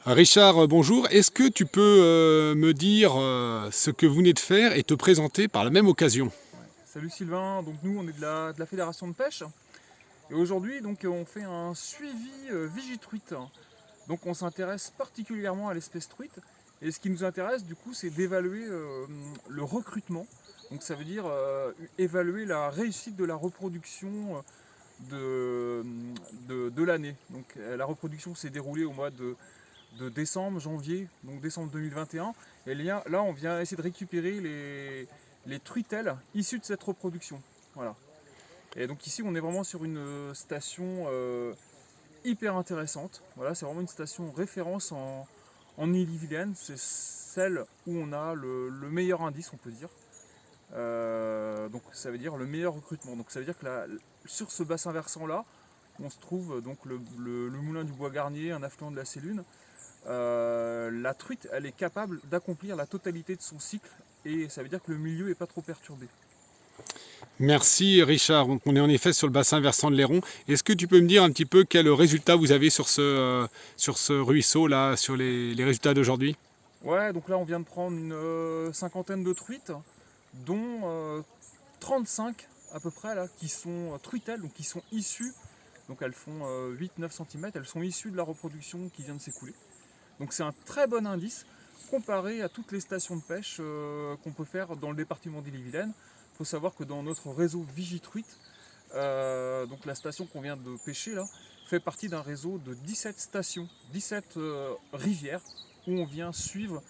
Richard, bonjour. Est-ce que tu peux me dire ce que vous venez de faire et te présenter par la même occasion? Ouais. Salut Sylvain, donc nous on est de la fédération de pêche et aujourd'hui donc on fait un suivi Vigitruite. Donc on s'intéresse particulièrement à l'espèce truite et ce qui nous intéresse du coup c'est d'évaluer le recrutement. Donc ça veut dire évaluer la réussite de la reproduction de l'année. Donc la reproduction s'est déroulée au mois de décembre, janvier, donc décembre 2021. Et là, on vient essayer de récupérer les truitelles issues de cette reproduction. Voilà. Et donc ici, on est vraiment sur une station hyper intéressante. Voilà, c'est vraiment une station référence en Ille-et-Vilaine. C'est celle où on a le meilleur indice, on peut dire. Donc ça veut dire le meilleur recrutement. Donc ça veut dire que sur ce bassin versant là, on se trouve donc le moulin du Bois Garnier, un affluent de la Sélune. La truite, elle est capable d'accomplir la totalité de son cycle et ça veut dire que le milieu n'est pas trop perturbé. Merci Richard. Donc, on est en effet sur le bassin versant de l'Héron. Est-ce que tu peux me dire un petit peu quel résultat vous avez sur ce ruisseau là, sur les résultats d'aujourd'hui? Ouais, donc là on vient de prendre une cinquantaine de truites, dont 35 à peu près là, qui sont truitelles, donc qui sont issues, donc elles font 8-9 cm, elles sont issues de la reproduction qui vient de s'écouler. Donc c'est un très bon indice comparé à toutes les stations de pêche qu'on peut faire dans le département d'Ille-et-Vilaine. Il faut savoir que dans notre réseau Vigitruite, donc la station qu'on vient de pêcher là, fait partie d'un réseau de 17 stations, 17 rivières où on vient suivre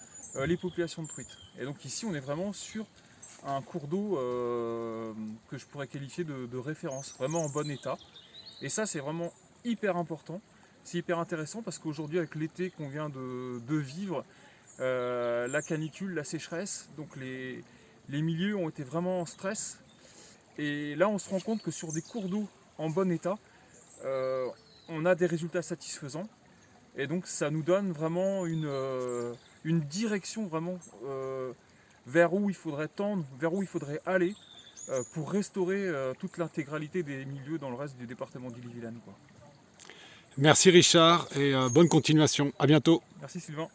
les populations de truites. Et donc ici on est vraiment sur un cours d'eau que je pourrais qualifier de référence, vraiment en bon état. Et ça c'est vraiment hyper important. C'est hyper intéressant parce qu'aujourd'hui, avec l'été qu'on vient de vivre, la canicule, la sécheresse, donc les milieux ont été vraiment en stress. Et là, on se rend compte que sur des cours d'eau en bon état, on a des résultats satisfaisants. Et donc, ça nous donne vraiment une direction vraiment vers où il faudrait tendre, vers où il faudrait aller pour restaurer toute l'intégralité des milieux dans le reste du département d'Ille-et-Vilaine, quoi. Merci Richard et bonne continuation. À bientôt. Merci Sylvain.